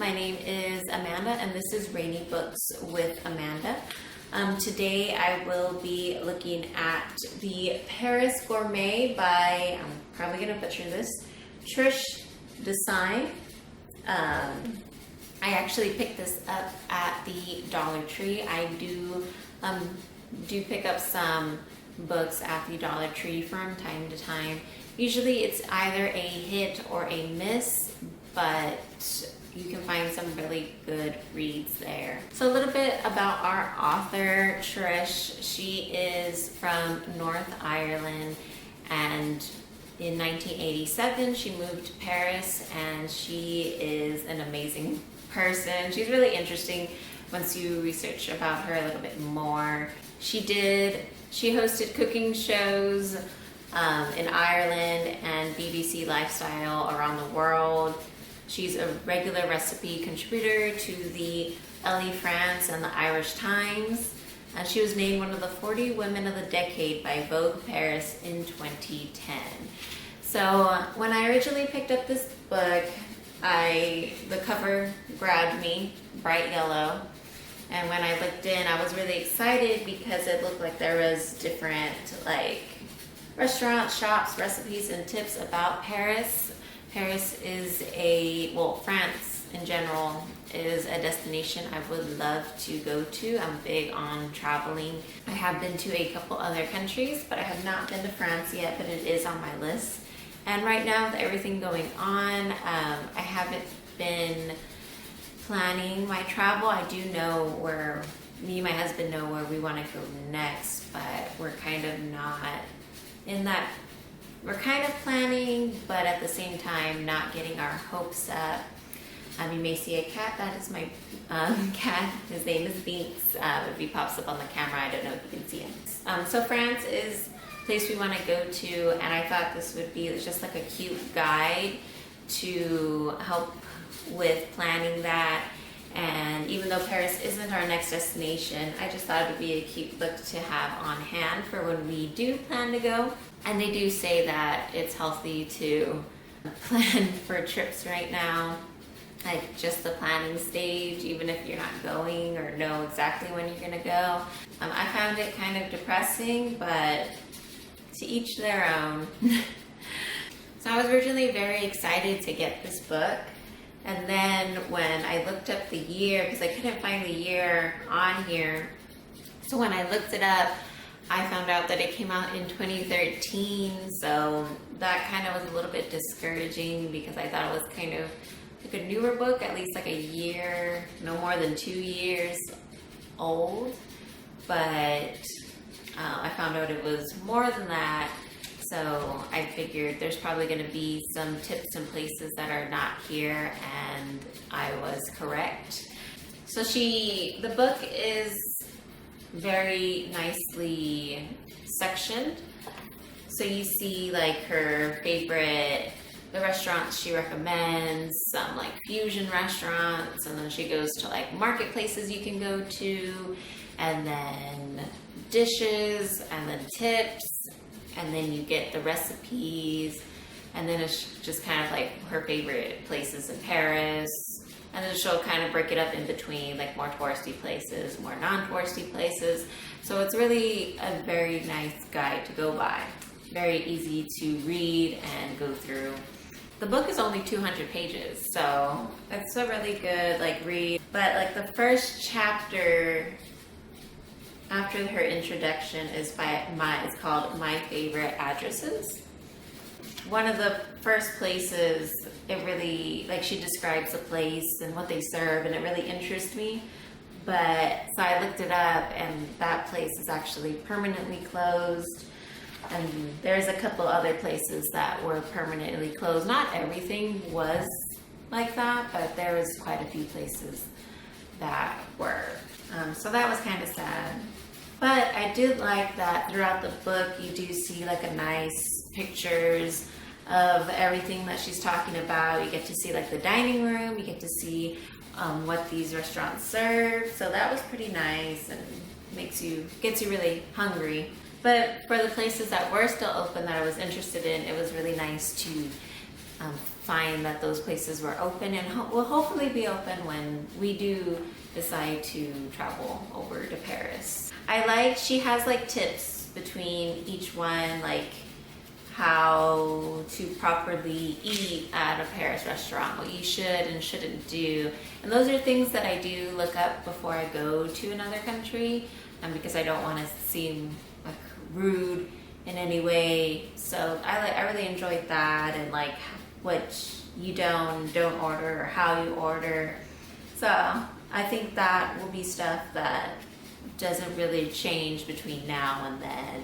My name is Amanda and this is Rainy Books with Amanda. Today I will be looking at the Paris Gourmet by, I'm probably going to butcher this, Trish Design. I actually picked this up at the Dollar Tree. I do pick up some books at the Dollar Tree from time to time. Usually it's either a hit or a miss, but you can find some really good reads there. So a little bit about our author, Trish. She is from North Ireland, and in 1987 she moved to Paris, and she is an amazing person. She's really interesting once you research about her a little bit more. She hosted cooking shows in Ireland and BBC Lifestyle around the world. She's a regular recipe contributor to the Elle France and the Irish Times, and she was named one of the 40 Women of the Decade by Vogue Paris in 2010. So when I originally picked up this book, the cover grabbed me, bright yellow, and when I looked in, I was really excited because it looked like there was different restaurants, shops, recipes, and tips about Paris. Paris is France in general is a destination I would love to go to. I'm big on traveling. I have been to a couple other countries, but I have not been to France yet, but it is on my list. And right now with everything going on, I haven't been planning my travel. I do know where me and my husband know where we want to go next, but we're kind of not in that. We're kind of planning, but at the same time not getting our hopes up. You may see a cat. That is my cat. His name is Binks. If he pops up on the camera, I don't know if you can see him. So France is a place we want to go to, and I thought this would be just like a cute guide to help with planning that. And even though Paris isn't our next destination, I just thought it would be a cute book to have on hand for when we do plan to go. And they do say that it's healthy to plan for trips right now, like just the planning stage, even if you're not going or know exactly when you're gonna go. I found it kind of depressing, but to each their own. So I was originally very excited to get this book. And then when I looked up the year, because I couldn't find the year on here, so when I looked it up, I found out that it came out in 2013, so that kind of was a little bit discouraging because I thought it was kind of like a newer book, at least like a year, no more than 2 years old, but I found out it was more than that. So I figured there's probably going to be some tips and places that are not here, and I was correct. So the book is very nicely sectioned. So you see like her favorite, the restaurants she recommends, some like fusion restaurants, and then she goes to like marketplaces you can go to, and then dishes, and then tips. And then you get the recipes, and then it's just kind of like her favorite places in Paris. And then she'll kind of break it up in between like more touristy places, more non-touristy places. So it's really a very nice guide to go by. Very easy to read and go through. The book is only 200 pages, so it's a really good read. But the first chapter after her introduction is it's called My Favorite Addresses. One of the first places, it really, she describes the place and what they serve, and it really interests me. But, so I looked it up, and that place is actually permanently closed. And there's a couple other places that were permanently closed. Not everything was like that, but there was quite a few places that were. So that was kind of sad. But I did like that throughout the book you do see a nice pictures of everything that she's talking about. You get to see the dining room, you get to see what these restaurants serve. So that was pretty nice and gets you really hungry. But for the places that were still open that I was interested in, it was really nice to find that those places were open, and will hopefully be open when we do decide to travel over to Paris. She has like tips between each one, like how to properly eat at a Paris restaurant, what you should and shouldn't do. And those are things that I do look up before I go to another country, because I don't want to seem like rude in any way. So I really enjoyed that, and like what you don't order or how you order. So I think that will be stuff that doesn't really change between now and then.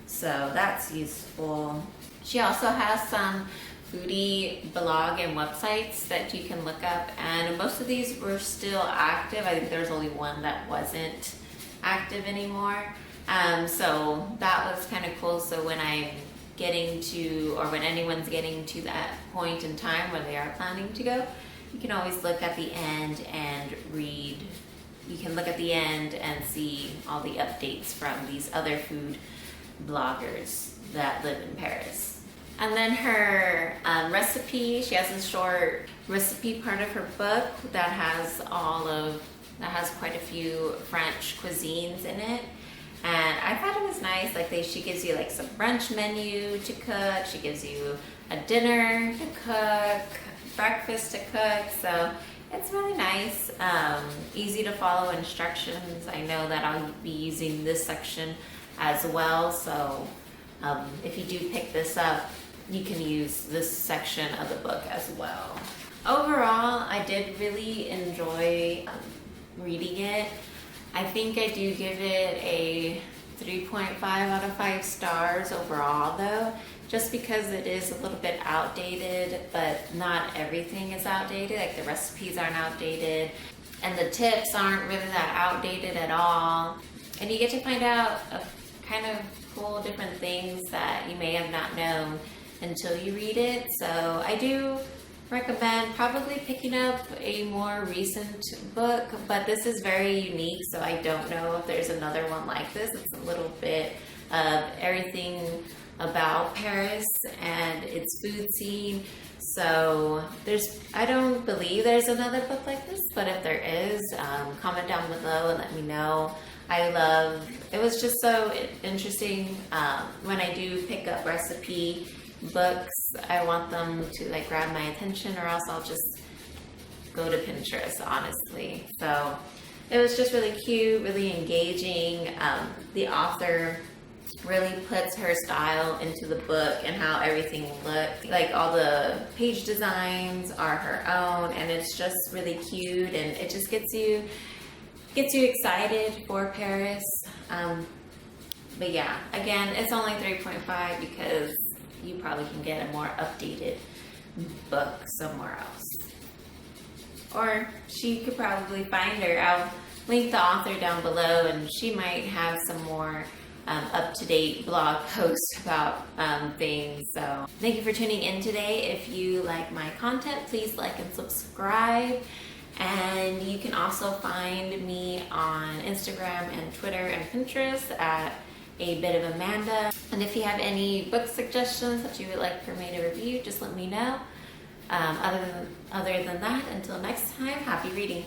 So that's useful. She also has some foodie blog and websites that you can look up, and most of these were still active. I think there's only one that wasn't active anymore. So that was kind of cool. So when I'm getting to, or when anyone's getting to that point in time where they are planning to go, you can always look at the end and read. You can look at the end and see all the updates from these other food bloggers that live in Paris. And then her recipe, she has a short recipe part of her book that has quite a few French cuisines in it. And I thought it was nice, like she gives you like some brunch menu to cook, she gives you a dinner to cook, breakfast to cook, so it's really nice, easy to follow instructions. I know that I'll be using this section as well, so if you do pick this up, you can use this section of the book as well. Overall, I did really enjoy reading it. I think I do give it a 3.5 out of 5 stars overall though, just because it is a little bit outdated, but not everything is outdated. Like the recipes aren't outdated and the tips aren't really that outdated at all. And you get to find out a kind of cool different things that you may have not known until you read it. So I do recommend probably picking up a more recent book, but this is very unique, so I don't know if there's another one like this. It's a little bit of everything about Paris and its food scene. So I don't believe there's another book like this, but if there is, comment down below and let me know. It was just so interesting. When I do pick up recipe books, I want them to like grab my attention, or else I'll just go to Pinterest, honestly. So it was just really cute, really engaging. The author really puts her style into the book and how everything looks. Like all the page designs are her own, and it's just really cute, and it just gets you excited for Paris. But yeah, again, it's only 3.5 because you probably can get a more updated book somewhere else. Or she could probably find her. I'll link the author down below, and she might have some more up-to-date blog posts about things. So thank you for tuning in today. If you like my content, please like and subscribe. And you can also find me on Instagram and Twitter and Pinterest at A Bit of Amanda. And if you have any book suggestions that you would like for me to review, just let me know. Other than that, until next time, happy reading.